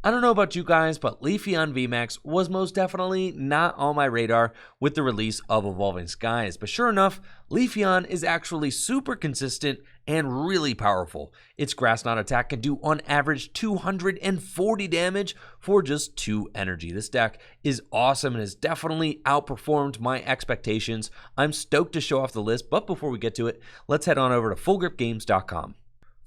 I don't know about you guys, but Leafeon VMAX was most definitely not on my radar with the release of Evolving Skies. But sure enough, Leafeon is actually super consistent and really powerful. Its Grass Knot attack can do on average 240 damage for just 2 energy. This deck is awesome and has definitely outperformed my expectations. I'm stoked to show off the list, but before we get to it, let's head on over to FullGripGames.com.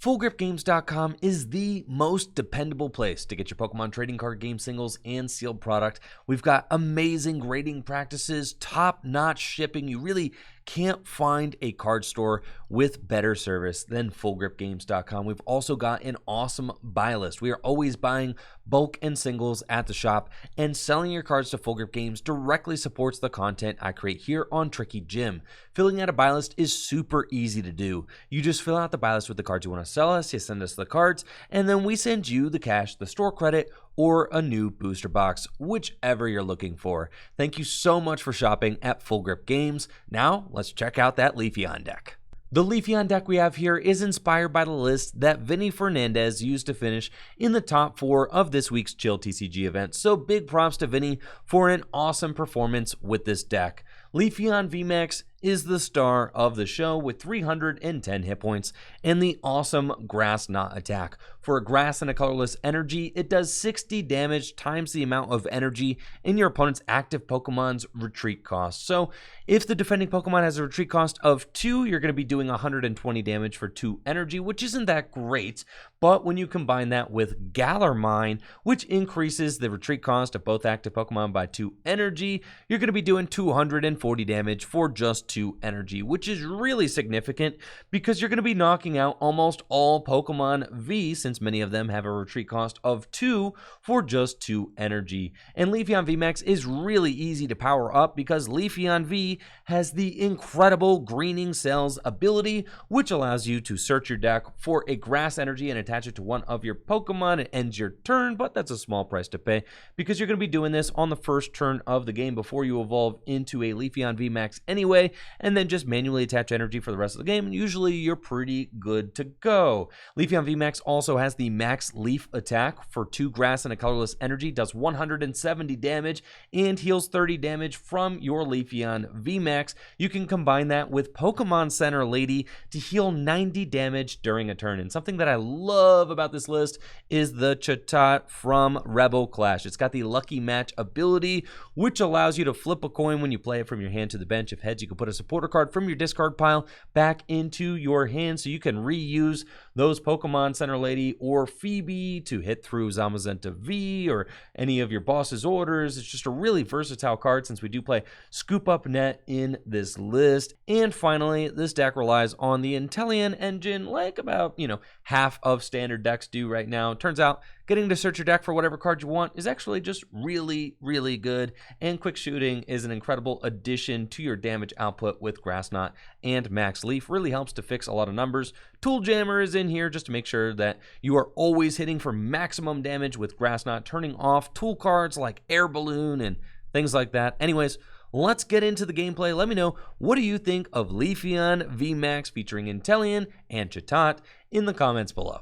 FullGripGames.com is the most dependable place to get your Pokemon trading card game singles and sealed product. We've got amazing grading practices, top-notch shipping. You really can't find a card store with better service than FullGripGames.com. We've also got an awesome buy list. We are always buying bulk and singles at the shop, and selling your cards to Full Grip Games directly supports the content I create here on Tricky Gym. Filling out a buy list is super easy to do. You just fill out the buy list with the cards you want to sell us, you send us the cards, and then we send you the cash, the store credit, or a new booster box, whichever you're looking for. Thank you so much for shopping at Full Grip Games. Now, let's check out that Leafeon deck. The Leafeon deck we have here is inspired by the list that Vinny Fernandez used to finish in the top 4 of this week's Chill TCG event, so big props to Vinny for an awesome performance with this deck. Leafeon VMAX is the star of the show with 310 hit points and the awesome Grass Knot attack. For a grass and a colorless energy, it does 60 damage times the amount of energy in your opponent's active Pokemon's retreat cost. So if the defending Pokemon has a retreat cost of 2, you're going to be doing 120 damage for 2 energy, which isn't that great. But when you combine that with Galar Mine, which increases the retreat cost of both active Pokemon by 2 energy, you're going to be doing 240 damage for just 2 energy, which is really significant because you're going to be knocking out almost all Pokemon V, since many of them have a retreat cost of 2 for just 2 energy. And Leafeon VMAX is really easy to power up because Leafeon V has the incredible Greening Cells ability, which allows you to search your deck for a grass energy and attach it to one of your Pokemon. It ends your turn, but that's a small price to pay because you're going to be doing this on the first turn of the game before you evolve into a Leafeon VMAX anyway, and then just manually attach energy for the rest of the game, and usually you're pretty good to go. Leafeon VMAX also has the Max Leaf attack for 2 grass and a colorless energy, does 170 damage and heals 30 damage from your Leafeon VMAX. You can combine that with Pokemon Center Lady to heal 90 damage during a turn. And something that I love about this list is the Chatot from Rebel Clash. It's got the Lucky Match ability, which allows you to flip a coin when you play it from your hand to the bench. If heads, you can put a supporter card from your discard pile back into your hand, so you can reuse those Pokemon Center Lady or Phoebe to hit through Zamazenta V or any of your boss's orders. It's just a really versatile card since we do play Scoop Up Net in this list. And finally, this deck relies on the Inteleon engine like about, half of standard decks do right now. Turns out getting to search your deck for whatever card you want is actually just really, really good. And quick shooting is an incredible addition to your damage output with Grass Knot and Max Leaf. Really helps to fix a lot of numbers. Tool Jammer is in here just to make sure that you are always hitting for maximum damage with Grass Knot, turning off tool cards like Air Balloon and things like that. Anyways, let's get into the gameplay. Let me know, what do you think of Leafeon VMAX featuring Inteleon and Chatot in the comments below.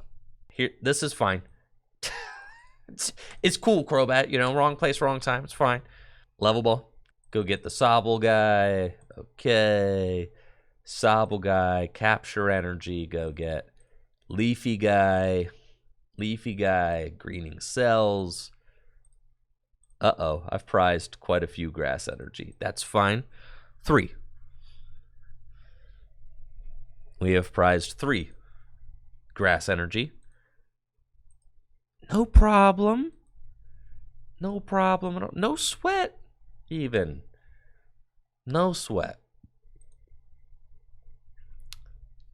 Here, this is fine. It's cool, Crobat. Wrong place, wrong time. It's fine. Level Ball. Go get the Sobble guy. Okay. Sobble guy. Capture Energy. Go get Leafy guy. Leafy guy. Greening Cells. Uh-oh. I've prized quite a few grass energy. That's fine. 3. We have prized 3 grass energy. No problem. No problem at all. No sweat, even. No sweat.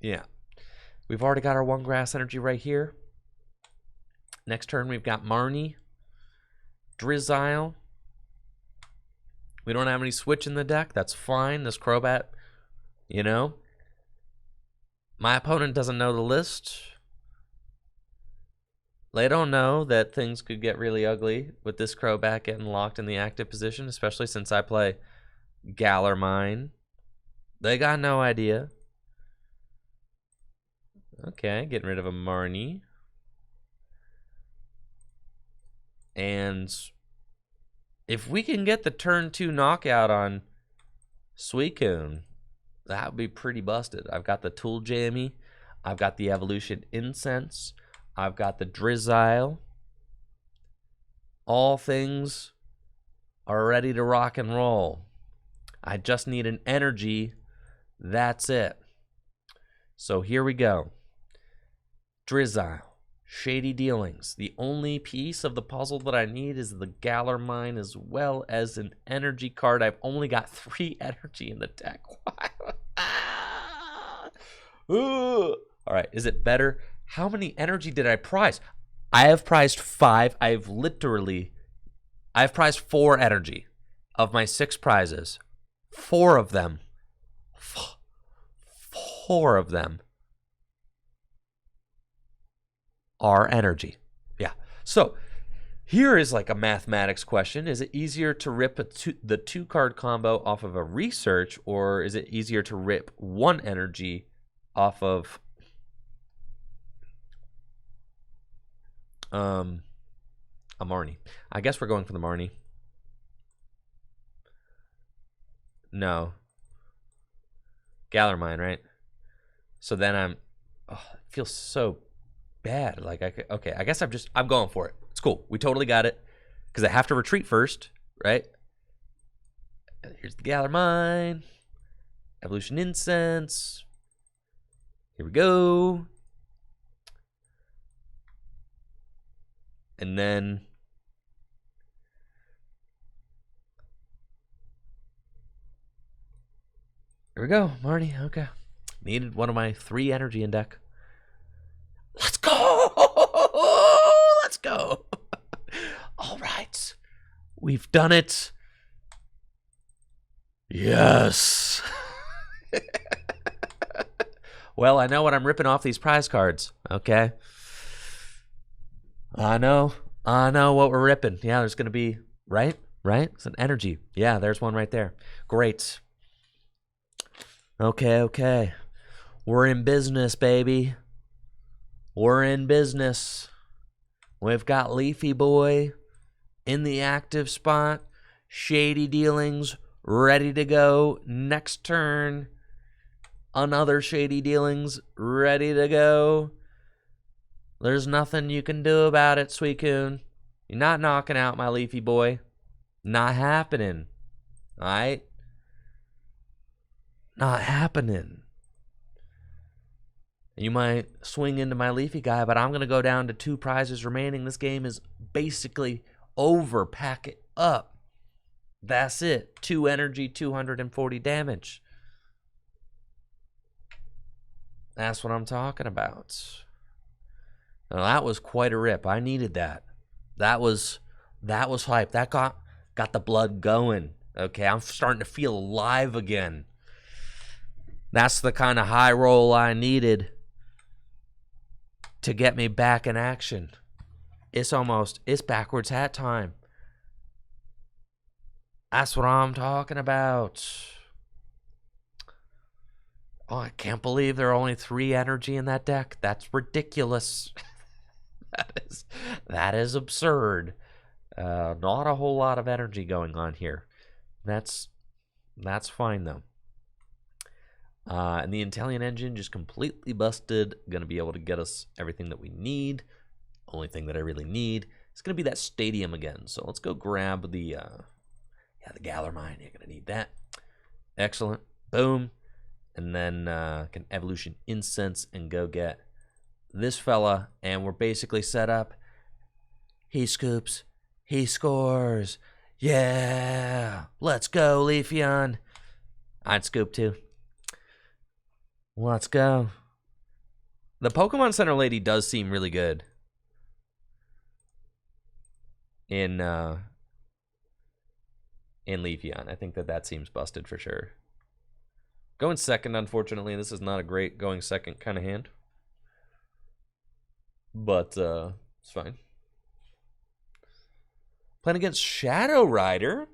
Yeah. We've already got our 1 grass energy right here. Next turn, we've got Marnie. Drizzile. We don't have any switch in the deck. That's fine. This Crobat, My opponent doesn't know the list. They don't know that things could get really ugly with this Crobat getting locked in the active position, especially since I play Galar Mine. They got no idea. Okay, getting rid of a Marnie. And if we can get the turn 2 knockout on Suicune, that would be pretty busted. I've got the Tool Jammy. I've got the Evolution Incense. I've got the Drizzile. All things are ready to rock and roll. I just need an energy. That's it. So here we go. Drizzile. Shady Dealings. The only piece of the puzzle that I need is the Galar Mine as well as an energy card. I've only got 3 energy in the deck. All right, is it better? How many energy did I prize? I have prized 5. I've prized 4 energy of my 6 prizes. 4 of them. 4 of them are energy. Yeah. So here is like a mathematics question. Is it easier to rip the 2-card combo off of a research, or is it easier to rip 1 energy off of a Marnie? I guess we're going for the Marnie. No. Galar Mine, right? So then it feels so bad. Like, okay, I guess I'm going for it. It's cool. We totally got it. Because I have to retreat first, right? Here's the Galar Mine. Evolution Incense. Here we go. And then here we go, Marnie. Okay. Needed one of my 3 energy in deck. Let's go! Let's go! All right. We've done it. Yes. Well, I know what I'm ripping off these prize cards, okay? I know what we're ripping. Yeah, there's going to be, right? It's an energy. Yeah, there's one right there. Great. Okay. We're in business, baby. We're in business. We've got Leafy Boy in the active spot. Shady Dealings ready to go. Next turn, another Shady Dealings ready to go. There's nothing you can do about it, Suicune. You're not knocking out my Leafy Boy. Not happening. Alright? Not happening. You might swing into my Leafy guy, but I'm going to go down to 2 prizes remaining. This game is basically over. Pack it up. That's it. 2 energy, 240 damage. That's what I'm talking about. Now, that was quite a rip. I needed that. That was hype. That got the blood going. Okay, I'm starting to feel alive again. That's the kind of high roll I needed to get me back in action. It's backwards hat time. That's what I'm talking about. Oh, I can't believe there are only 3 energy in that deck. That's ridiculous. That is absurd. Not a whole lot of energy going on here. That's fine though. And the Inteleon engine just completely busted. Going to be able to get us everything that we need. Only thing that I really need is going to be that stadium again. So let's go grab the Galar Mine. You're going to need that. Excellent. Boom. And then can Evolution Incense and go get this fella. And we're basically set up. He scoops. He scores. Yeah. Let's go, Leafeon. I'd scoop too. Let's go. The Pokemon Center lady does seem really good in Leafeon. I think that seems busted for sure. Going second, unfortunately, this is not a great going second kind of hand. But it's fine. Playing against Shadow Rider.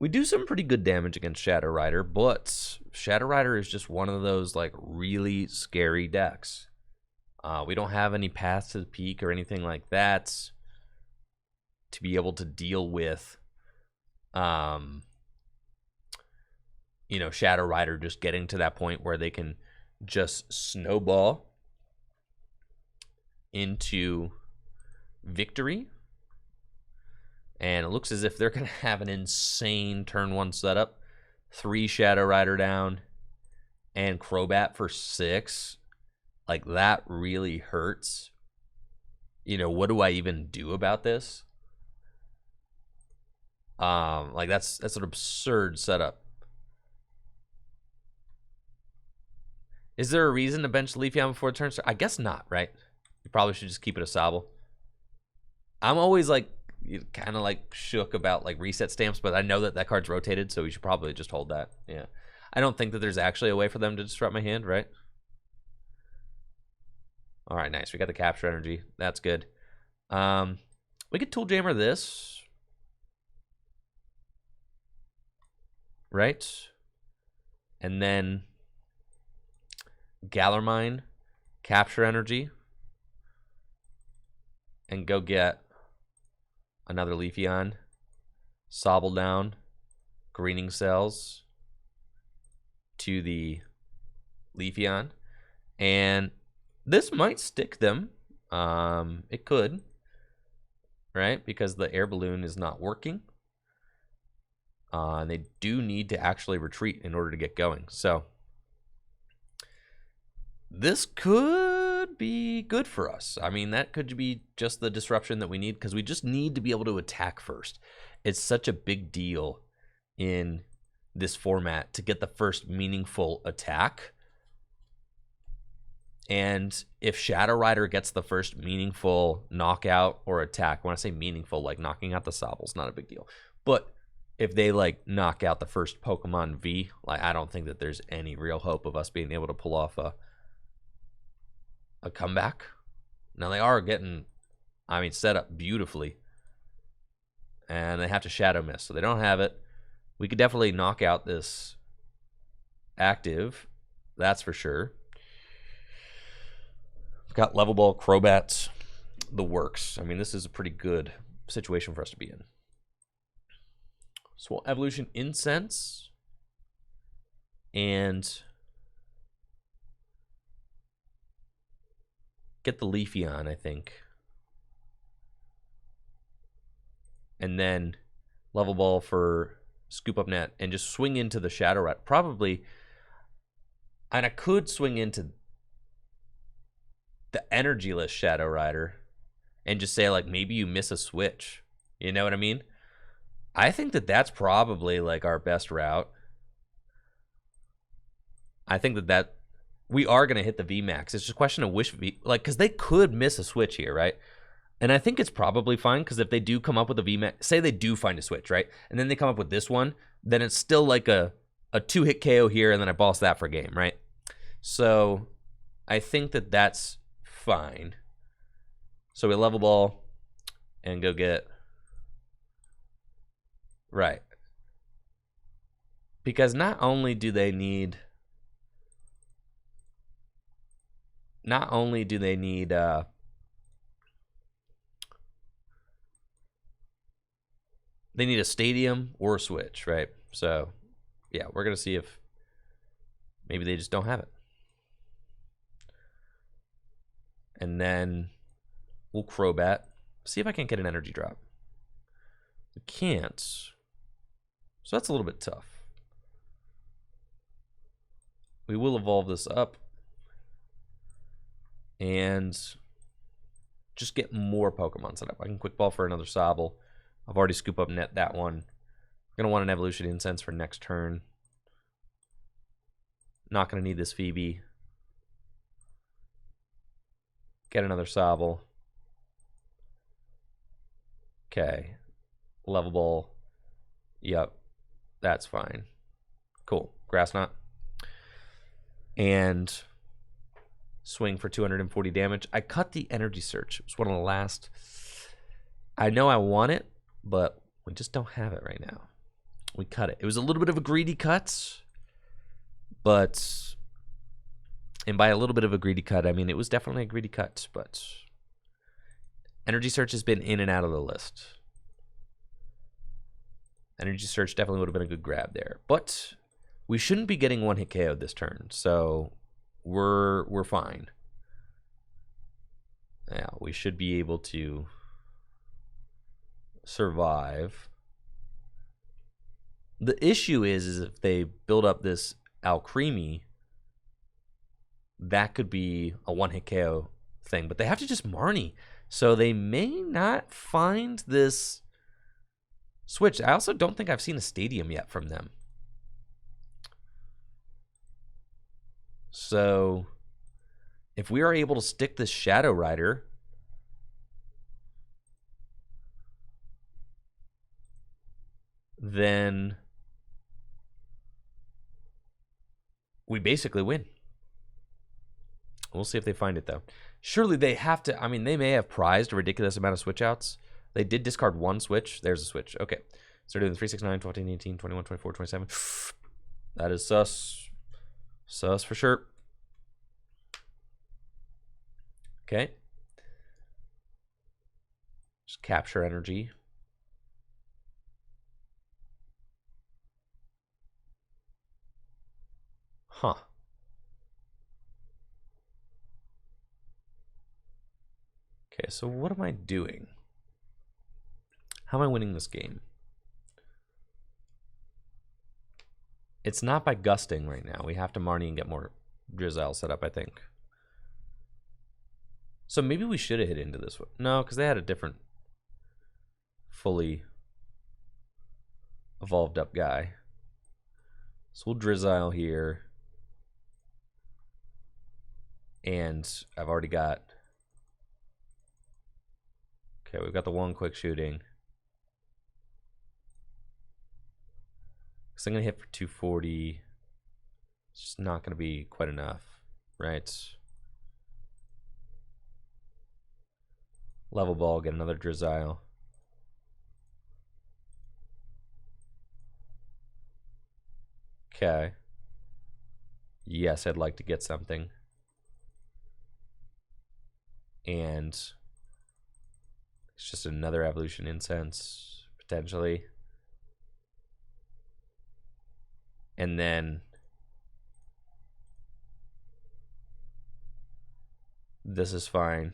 We do some pretty good damage against Shadow Rider, but Shadow Rider is just one of those like really scary decks. We don't have any paths to the peak or anything like that to be able to deal with, you know, Shadow Rider just getting to that point where they can just snowball into victory. And it looks as if they're going to have an insane turn 1 setup. 3 Shadow Rider down and Crobat for 6. Like, that really hurts. You know, what do I even do about this? Like, that's an absurd setup. Is there a reason to bench Leafeon before the turn start? I guess not, right? You probably should just keep it a Sobble. I'm always like kind of like shook about like reset stamps, but I know that that card's rotated, so we should probably just hold that. Yeah, I don't think that there's actually a way for them to disrupt my hand, right? All right, nice. We got the Capture Energy. That's good. We could Tool Jammer this, right? And then Galar Mine, Capture Energy, and go get another Leafeon, Sobble down, greening cells to the Leafeon, and this might stick them. It could, right? Because the air balloon is not working. They do need to actually retreat in order to get going. So this could be good for us. I mean, that could be just the disruption that we need, because we just need to be able to attack first. It's such a big deal in this format to get the first meaningful attack. And if Shadow Rider gets the first meaningful knockout or attack, when I say meaningful, like knocking out the Sobble's not a big deal. But if they like knock out the first Pokemon V, like I don't think that there's any real hope of us being able to pull off a comeback. Now they are getting, I mean, set up beautifully. And they have to Shadow Mist, so they don't have it. We could definitely knock out this active, that's for sure. Got Level Ball, Crobats, the works. I mean, this is a pretty good situation for us to be in. So we'll Evolution Incense and get the Leafeon, I think. And then Level Ball for Scoop Up Net and just swing into the Shadow Rider. Probably, and I could swing into the energyless Shadow Rider and just say, like, maybe you miss a switch. You know what I mean? I think that that's probably, like, our best route. I think that we are going to hit the VMAX. It's just a question of which like, because they could miss a switch here, right? And I think it's probably fine, because if they do come up with a VMAX, say they do find a switch, right? And then they come up with this one, then it's still like a 2-hit KO here, and then I boss that for game, right? So I think that that's fine. So we Level Ball and go get, right, because not only do they need they need a stadium or a switch, right? So yeah, we're gonna see if maybe they just don't have it. And then we'll Crobat. See if I can't get an energy drop. We can't. So that's a little bit tough. We will evolve this up and just get more Pokemon set up. I can Quick Ball for another Sobble. I've already Scoop Up Net that one. I'm going to want an Evolution Incense for next turn. Not going to need this Phoebe. Get another Sobble. Okay. Level Ball. Yep. That's fine. Cool. Grass Knot. And swing for 240 damage. I cut the Energy Search. It was one of the last. I know I want it, but we just don't have it right now. We cut it. It was a little bit of a greedy cut, but And by a little bit of a greedy cut, I mean it was definitely a greedy cut, but Energy Search has been in and out of the list. Energy Search definitely would have been a good grab there. But we shouldn't be getting one hit KO this turn, so we're fine. Yeah, we should be able to survive. The issue is if they build up this Alcremie, that could be a one-hit KO thing. But they have to just Marnie, so they may not find this switch. I also don't think I've seen a stadium yet from them. So if we are able to stick this Shadow Rider, then we basically win. We'll see if they find it, though. Surely they have to. I mean, they may have prized a ridiculous amount of switch outs. They did discard one switch. There's a switch. Okay. So doing 3, 6, 9, 14, 18, 21, 24, 27. That is sus. Sus for sure. Okay. Just capture energy. Huh. Okay, so what am I doing? How am I winning this game? It's not by gusting right now. We have to Marnie and get more Drizzile set up, I think. So maybe we should have hit into this one. No, because they had a different fully evolved up guy. So we'll Drizzile here. And I've already got... Okay, we've got the one quick shooting. So I'm going to hit for 240. It's just not going to be quite enough, right? Level ball, get another Drizzile. Okay. Yes, I'd like to get something. And it's just another Evolution Incense, potentially. And then this is fine.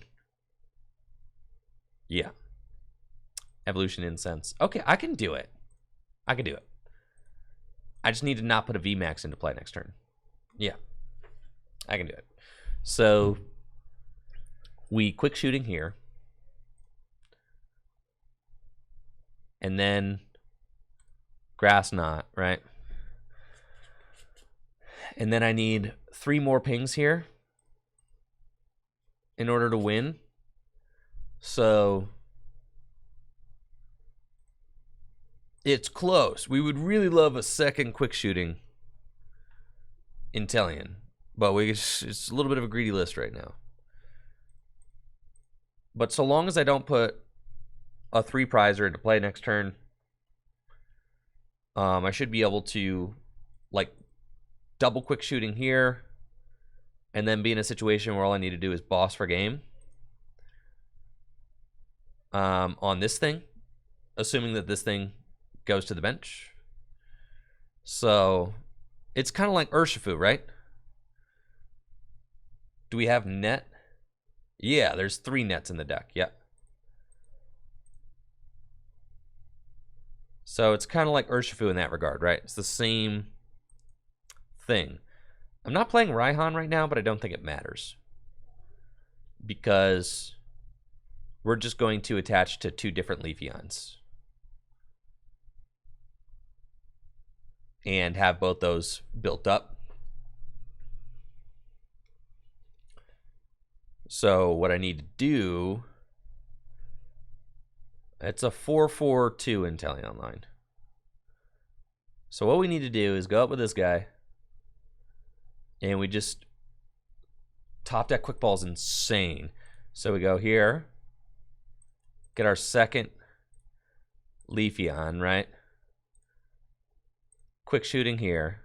Yeah. Evolution Incense. Okay, I can do it. I can do it. I just need to not put a VMAX into play next turn. Yeah. I can do it. So we quick shooting here. And then grass knot, right? And then I need 3 more pings here in order to win. So it's close. We would really love a second quick shooting Inteleon, but it's a little bit of a greedy list right now. But so long as I don't put a 3 prizer into play next turn, I should be able to like double quick shooting here and then be in a situation where all I need to do is boss for game on this thing, assuming that this thing goes to the bench. So it's kind of like Urshifu, right? Do we have net? Yeah, there's 3 nets in the deck. Yeah. So it's kind of like Urshifu in that regard, right? It's the same thing. I'm not playing Raihan right now, but I don't think it matters, because we're just going to attach to 2 different Leafeons and have both those built up. So what I need to do, it's a 4-4-2 Inteleon line. So what we need to do is go up with this guy, and we just top deck quick ball is insane. So we go here, get our second Leafeon, right? Quick shooting here.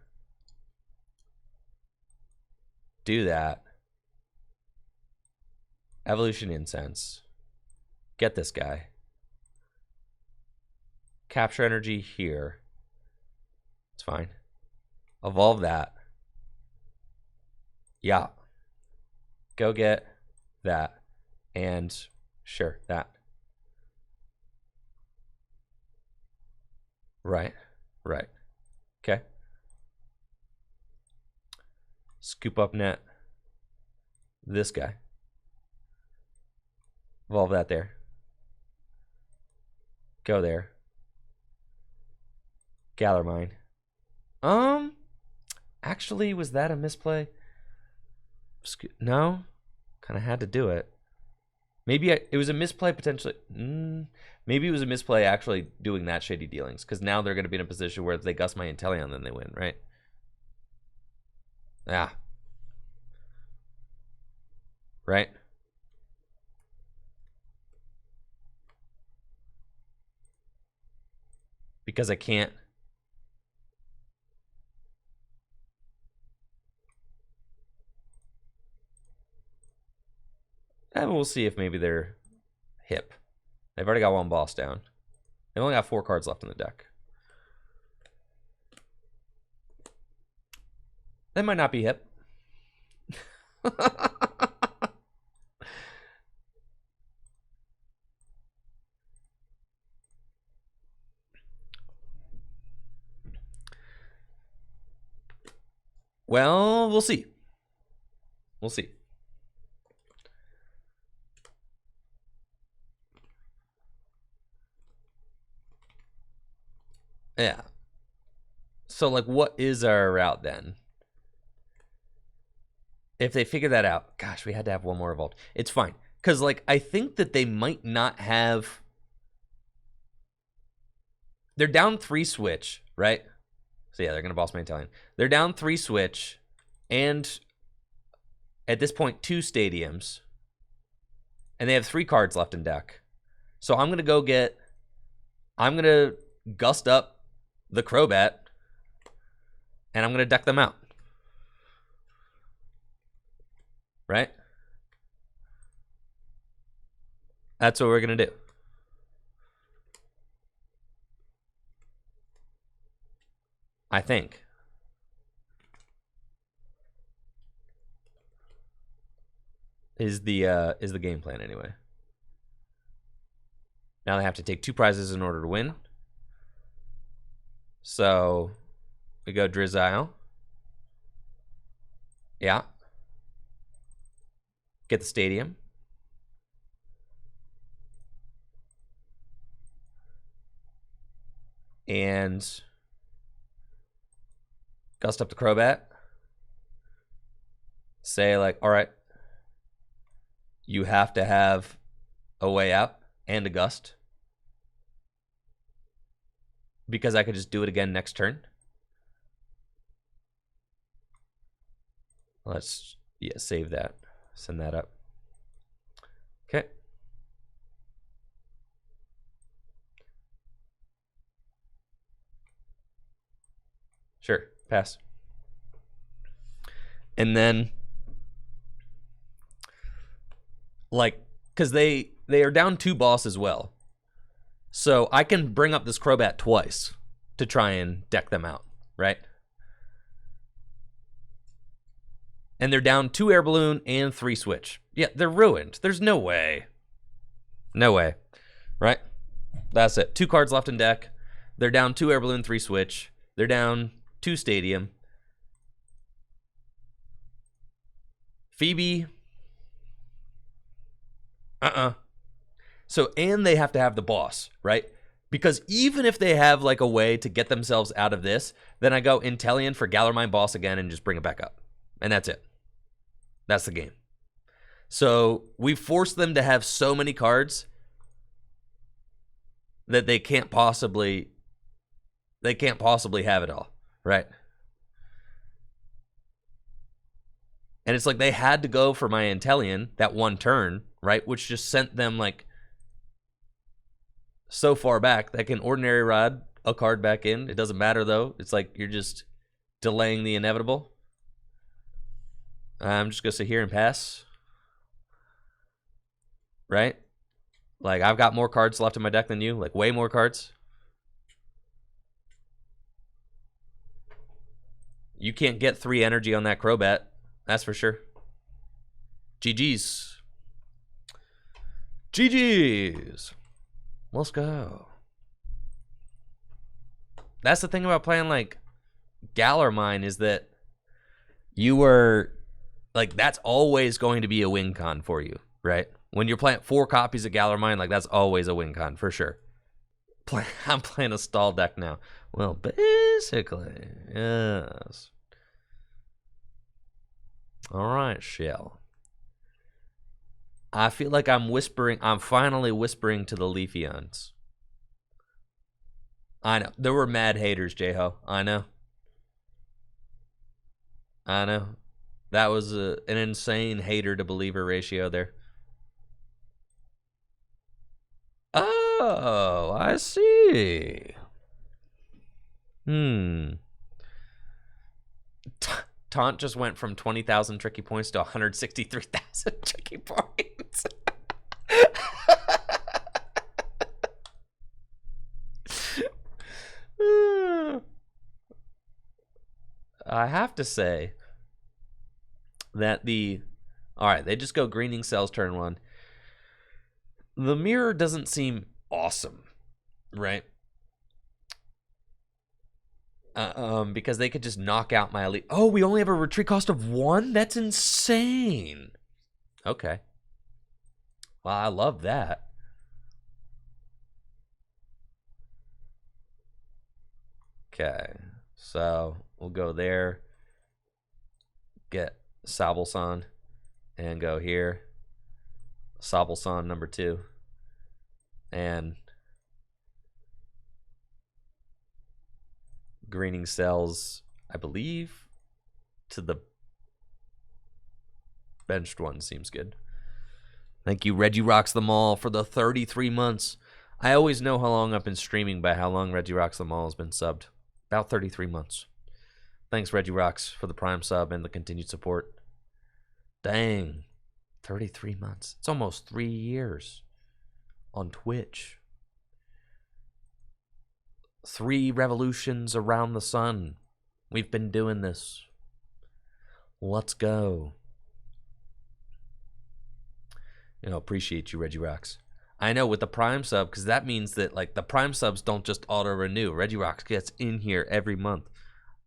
do that. Evolution Incense. Get this guy. Capture Energy here. It's fine. Evolve that. Yeah. Go get that. And sure, that. Right. Right. Okay. Scoop Up Net. This guy. Evolve that there. Go there. Galar Mine. Actually, was that a misplay? No? Kind of had to do it. Maybe it was a misplay potentially. Maybe it was a misplay actually doing that shady dealings, because now they're going to be in a position where if they gust my Inteleon, then they win, right? Yeah. Right? Because I can't. And we'll see if maybe they're hip. They've already got one boss down. They've only got 4 cards left in the deck. They might not be hip. Well, we'll see. We'll see. Yeah. So, like, what is our route then? If they figure that out, gosh, we had to have one more evolved. It's fine. Because, like, I think that they might not have... They're down 3 switch, right? So, yeah, they're going to boss my Inteleon. They're down 3 switch, and at this point, 2 stadiums. And they have 3 cards left in deck. So, I'm going to go get... I'm going to gust up the Crobat, and I'm going to deck them out. Right? That's what we're going to do. I think. Is the game plan anyway. Now they have to take 2 prizes in order to win. So we go Drizzile. Yeah. Get the stadium. And gust up the Crobat. Say, like, all right, you have to have a way out and a gust. Because I could just do it again next turn. Let's, yeah, save that. Send that up. Okay. Sure, pass. And then, like, because they are down 2 boss as well. So I can bring up this Crobat twice to try and deck them out, right? And they're down 2 air balloon and 3 switch. Yeah, they're ruined. There's no way. No way. Right? That's it. 2 cards left in deck. They're down 2 air balloon, 3 switch. They're down 2 stadium. Phoebe. So, and they have to have the boss, right? Because even if they have, like, a way to get themselves out of this, then I go Inteleon for Galar Mine boss again and just bring it back up. And that's it. That's the game. So we forced them to have so many cards that they can't possibly have it all, right? And it's like they had to go for my Inteleon that one turn, right? Which just sent them, like, so far back that can ordinary rod a card back in. It doesn't matter, though. It's like you're just delaying the inevitable. I'm just going to sit here and pass. Right? Like, I've got more cards left in my deck than you. Like, way more cards. You can't get 3 energy on that Crobat. That's for sure. GG's. GG's. Let's go. That's the thing about playing, like, Galar Mine is that you were, like, that's always going to be a win con for you, right? When you're playing 4 copies of Galar Mine, like, that's always a win con, for sure. I'm playing a stall deck now. Well, basically, yes. All right, Shell. I feel like I'm finally whispering to the Leafeons. I know. There were mad haters, J-Ho. I know. That was an insane hater to believer ratio there. Oh, I see. Taunt just went from 20,000 tricky points to 163,000 tricky points. I have to say that alright, they just go greening cells turn 1. The mirror doesn't seem awesome, right? Because they could just knock out my elite. Oh, we only have a retreat cost of 1? That's insane. Okay. Well, I love that. Okay. So we'll go there. Get Sobble and go here. Sobble number 2. And greening cells, I believe, to the benched one seems good. Thank you, Reggie Rocks Them All, for the 33 months. I always know how long I've been streaming by how long Reggie Rocks Them All has been subbed. About 33 months. Thanks, Reggie Rocks, for the Prime sub and the continued support. Dang. 33 months. It's almost 3 years on Twitch. 3 revolutions around the sun. We've been doing this. Let's go. Appreciate you, Reggie Rocks. I know with the Prime sub, because that means that, like, the Prime subs don't just auto-renew. Reggie Rocks gets in here every month.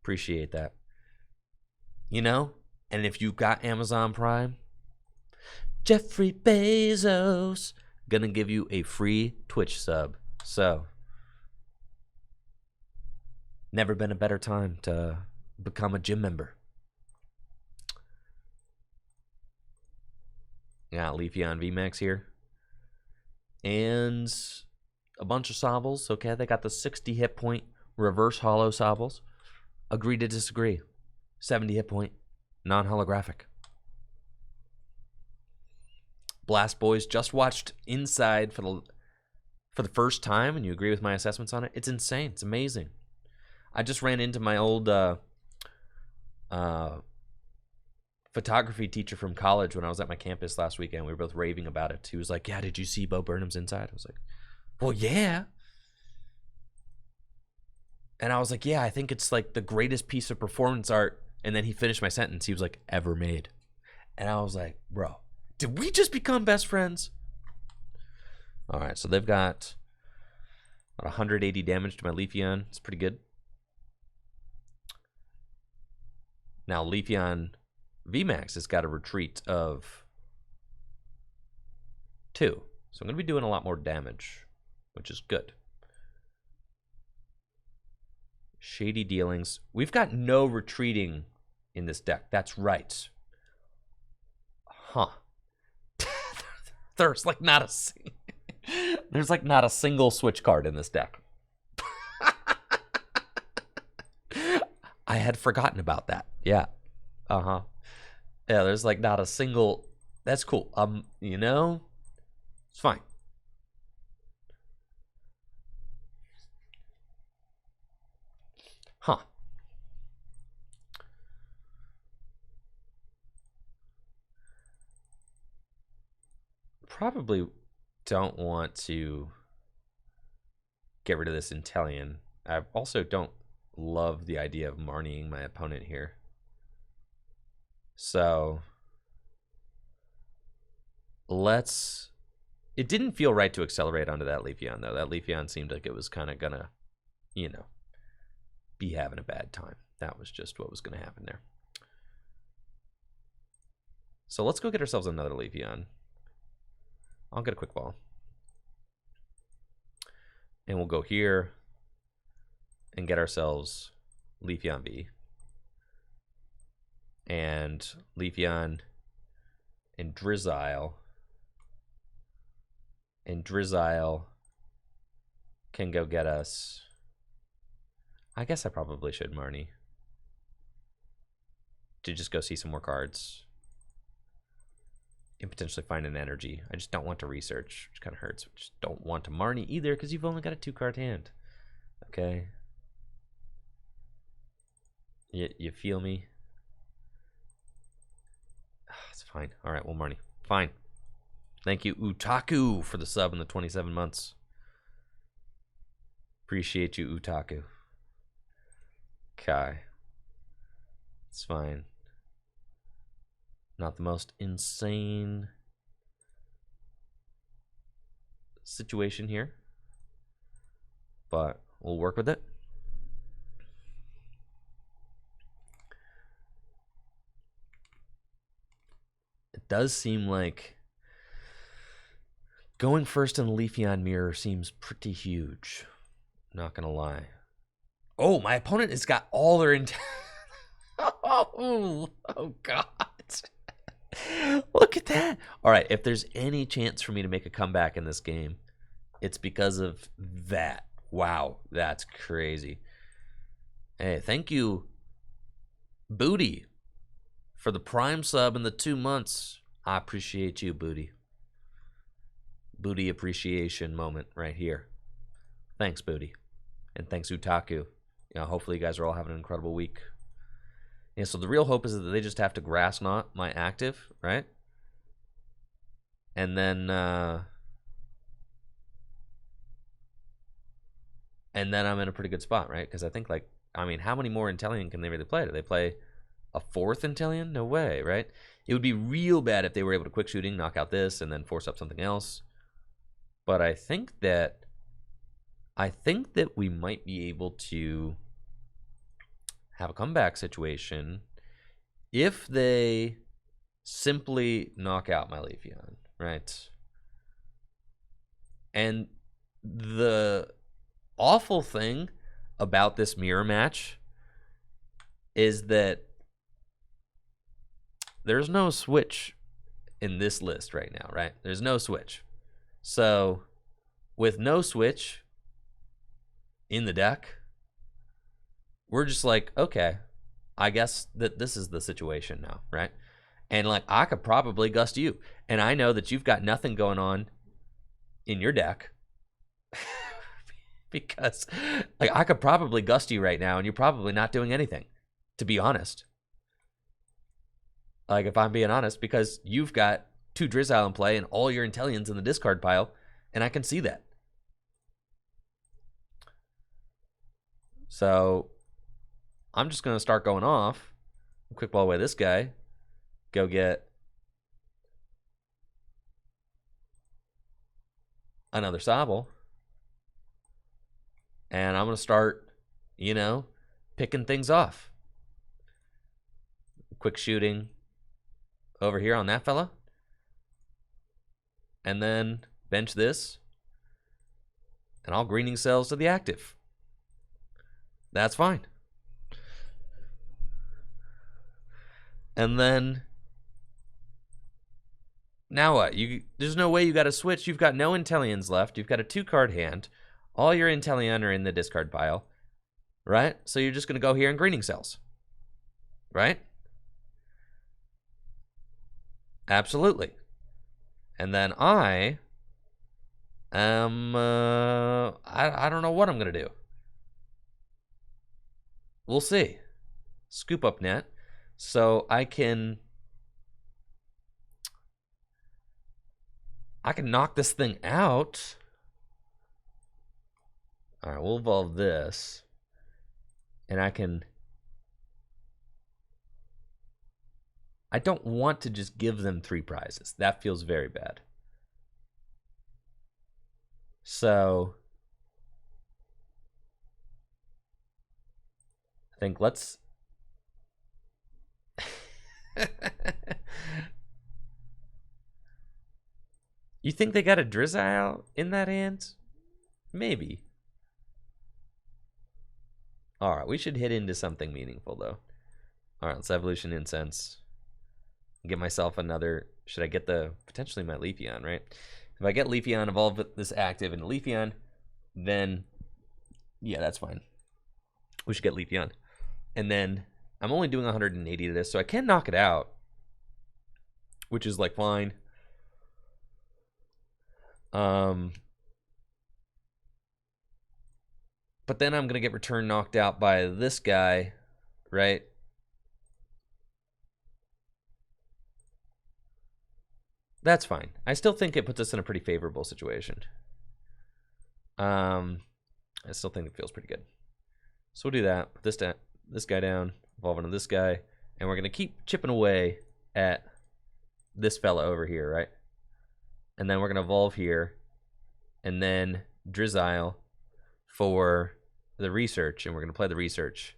Appreciate that. And if you've got Amazon Prime, Jeffrey Bezos gonna give you a free Twitch sub. So, never been a better time to become a gym member. Got Leafeon VMAX here. And a bunch of Sobbles. Okay, they got the 60 hit point reverse holo Sobbles. Agree to disagree. 70 hit point non-holographic. Blast Boys just watched Inside for the first time, and you agree with my assessments on it? It's insane. It's amazing. I just ran into my old photography teacher from college when I was at my campus last weekend. We were both raving about it. He was like, yeah, did you see Bo Burnham's Inside? I was like, well, yeah. And I was like, yeah, I think it's like the greatest piece of performance art. And then he finished my sentence. He was like, ever made. And I was like, bro, did we just become best friends? All right, so they've got 180 damage to my Leafeon. It's pretty good. Now, Leafeon VMAX has got a retreat of 2. So I'm going to be doing a lot more damage, which is good. Shady dealings. We've got no retreating in this deck. That's right. Huh. There's like not a single switch card in this deck. I had forgotten about that. Yeah. Yeah, there's like not a single. That's cool. It's fine. Huh. probably don't want to get rid of this Inteleon. I also don't love the idea of Marnieing my opponent here. So let's... It didn't feel right to accelerate onto that Leafeon, though. That Leafeon seemed like it was kind of gonna, you know, be having a bad time. That was just what was gonna happen there. So let's go get ourselves another Leafeon. I'll get a quick ball. And we'll go here and get ourselves Leafeon V. And Leafeon and Drizzile. And Drizzile can go get us... I guess I probably should Marnie. To just go see some more cards. And potentially find an energy. I just don't want to research, which kind of hurts. I just don't want to Marnie either, because you've only got a 2-card hand. Okay? You feel me? It's fine. Alright, well, Marnie. Fine. Thank you, Utaku, for the sub in the 27 months. Appreciate you, Utaku. Okay. It's fine. Not the most insane situation here, but we'll work with it. It does seem like going first in the Leafeon mirror seems pretty huge. Not gonna lie. Oh, my opponent has got all their oh God. Look at that. All right, if there's any chance for me to make a comeback in this game, it's because of that. Wow, that's crazy. Hey, thank you, Booty, for the Prime sub in the 2 months. I appreciate you, Booty. Booty appreciation moment right here. Thanks, Booty. And thanks, Utaku. You know, hopefully you guys are all having an incredible week. Yeah, so the real hope is that they just have to grass knot my active, right? And then I'm in a pretty good spot, right? Because I think, like, I mean, how many more Inteleon can they really play? Do they play a 4th Inteleon? No way, right? It would be real bad if they were able to quick shooting, knock out this, and then force up something else. But I think that we might be able to have a comeback situation if they simply knock out my Leafeon, right? And the awful thing about this mirror match is that there's no switch in this list right now, right? There's no switch. So with no switch in the deck, we're just like, okay, I guess that this is the situation now, right? And like, I could probably gust you. And I know that you've got nothing going on in your deck. Because like, I could probably gust you right now and you're probably not doing anything, to be honest. Like, if I'm being honest, because you've got 2 Drizzile in play and all your Inteleons in the discard pile, and I can see that. So I'm just going to start going off. Quick ball away this guy. Go get another Sobble. And I'm going to start, you know, picking things off. Quick shooting over here on that fella. And then bench this. And I'll greening cells to the active. That's fine. And then now what? There's no way you got to switch. You've got no Inteleons left. You've got a 2-card hand. All your Inteleon are in the discard pile, right? So you're just going to go here and greening cells, right? Absolutely. And then I am, I don't know what I'm going to do. We'll see. Scoop Up Net. So I can I can knock this thing out. All right, we'll evolve this. And I don't want to just give them 3 prizes. That feels very bad. So I think let's You think they got a Drizzile in that hand? Maybe. All right, we should hit into something meaningful though. All right, let's Evolution Incense. Get myself another. Should I get the potentially my Leafeon, right? If I get Leafeon, evolve this active into Leafeon, then yeah, that's fine. We should get Leafeon. And then I'm only doing 180 to this, so I can knock it out, which is like fine. But then I'm gonna get return knocked out by this guy, right? That's fine. I still think it puts us in a pretty favorable situation. I still think it feels pretty good. So we'll do that. Put this guy down, evolve into this guy, and we're gonna keep chipping away at this fella over here, right? And then we're gonna evolve here, and then Drizzile for the research, and we're gonna play the research.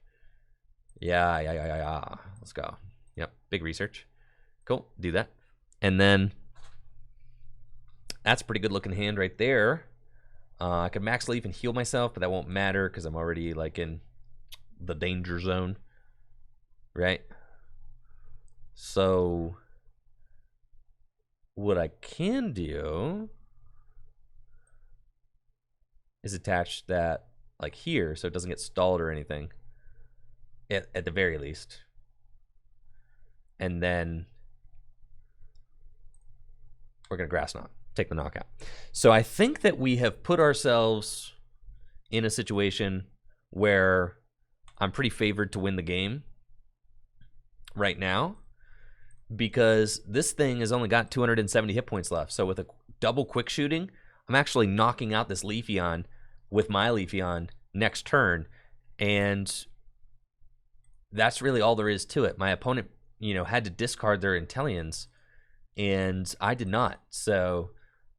Yeah. Let's go. Yep, big research. Cool, do that. And then that's a pretty good looking hand right there. I could max leaf and heal myself, but that won't matter because I'm already like in the danger zone, right? So what I can do is attach that like here so it doesn't get stalled or anything at the very least. And then we're going to grass knot, take the knockout. So I think that we have put ourselves in a situation where I'm pretty favored to win the game right now because this thing has only got 270 hit points left. So with a double quick shooting, I'm actually knocking out this Leafeon with my Leafeon next turn, and that's really all there is to it. My opponent, had to discard their Inteleons, and I did not. So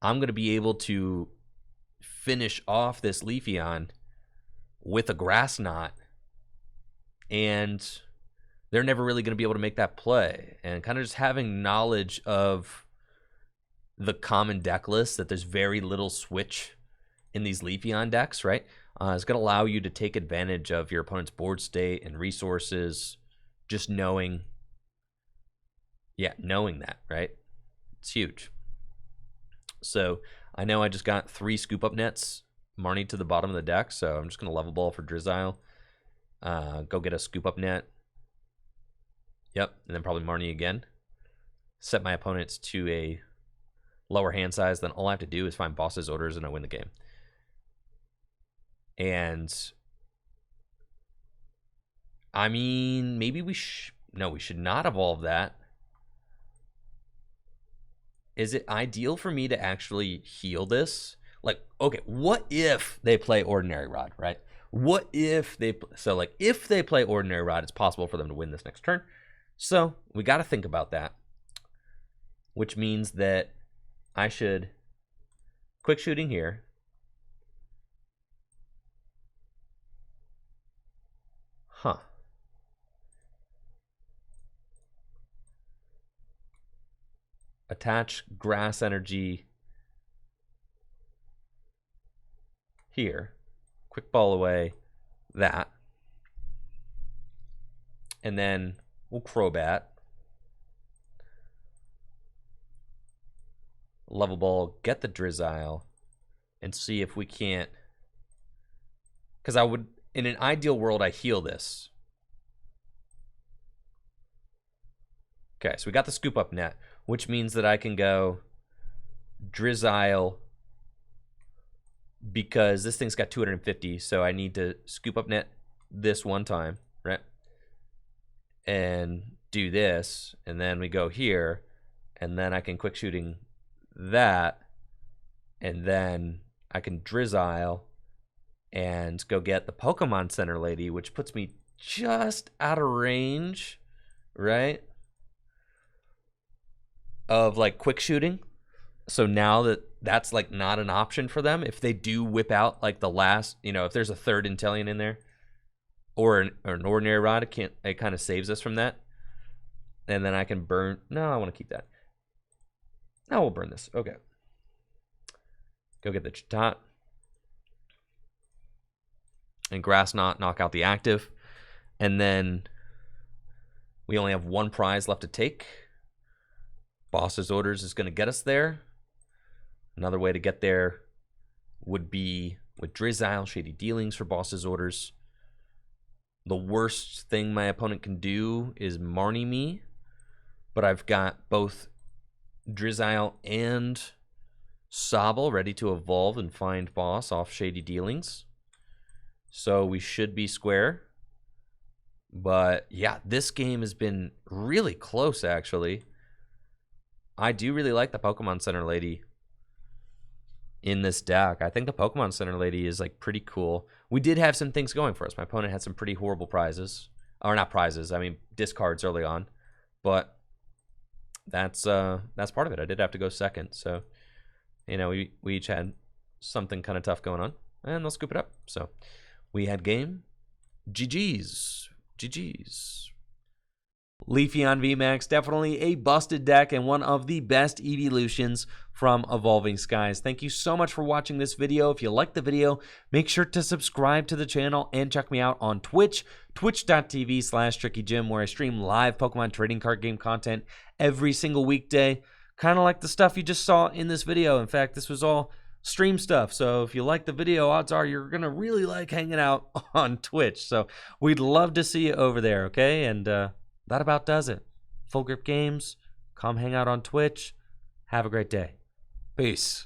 I'm going to be able to finish off this Leafeon with a grass knot, and they're never really going to be able to make that play. And kind of just having knowledge of the common deck list, that there's very little switch in these Leafeon decks, right? It's going to allow you to take advantage of your opponent's board state and resources, just knowing that, right? It's huge. So I know I just got 3 Scoop Up Nets, Marnie to the bottom of the deck, so I'm just going to Level Ball for Drizzile. Go get a Scoop Up Net. Yep, and then probably Marnie again. Set my opponents to a lower hand size, then all I have to do is find boss's orders and I win the game. And I mean, maybe we should not evolve that. Is it ideal for me to actually heal this? Like, okay, what if they play Ordinary Rod, right? What if they if they play Ordinary Rod, it's possible for them to win this next turn. So we got to think about that, which means that I should quick shooting here. Huh. Attach grass energy here. Quick ball away that. And then we'll Crobat. Level Ball, get the Drizzile, and see if we can't. Because I would, in an ideal world, I heal this. Okay, so we got the Scoop Up Net, which means that I can go Drizzile because this thing's got 250, so I need to Scoop Up Net this one time, right? And do this, and then we go here, and then I can quick shooting that, And then I can Drizzile and go get the Pokemon Center lady, which puts me just out of range, right? Of like quick shooting. So now that's like not an option for them. If they do whip out like the last, if there's a third Inteleon in there or an ordinary rod, it kind of saves us from that. And then I can burn. No, I want to keep that. Now we'll burn this. Okay. Go get the Chatot. And Grass Knot, knock out the active. And then we only have one prize left to take. Boss's Orders is going to get us there. Another way to get there would be with Drizzile, Shady Dealings for Boss's Orders. The worst thing my opponent can do is Marnie me. But I've got both Drizzile and Sobble ready to evolve and find boss off Shady Dealings. So we should be square. But yeah, this game has been really close, actually. I do really like the Pokemon Center lady in this deck. I think the Pokemon Center lady is like pretty cool. We did have some things going for us. My opponent had some pretty horrible prizes. Or not prizes, I mean discards early on. But that's part of it. I did have to go second. So, we each had something kind of tough going on. And they'll scoop it up. So we had game. GG's. GG's. Leafeon VMAX, definitely a busted deck and one of the best evolutions from Evolving Skies. Thank you so much for watching this video. If you liked the video, make sure to subscribe to the channel and check me out on Twitch, twitch.tv/TrickyJim, where I stream live Pokemon trading card game content every single weekday. Kind of like the stuff you just saw in this video. In fact, this was all stream stuff. So if you like the video, odds are you're going to really like hanging out on Twitch. So we'd love to see you over there, okay? And that about does it. Full Grip Games, come hang out on Twitch. Have a great day. Peace.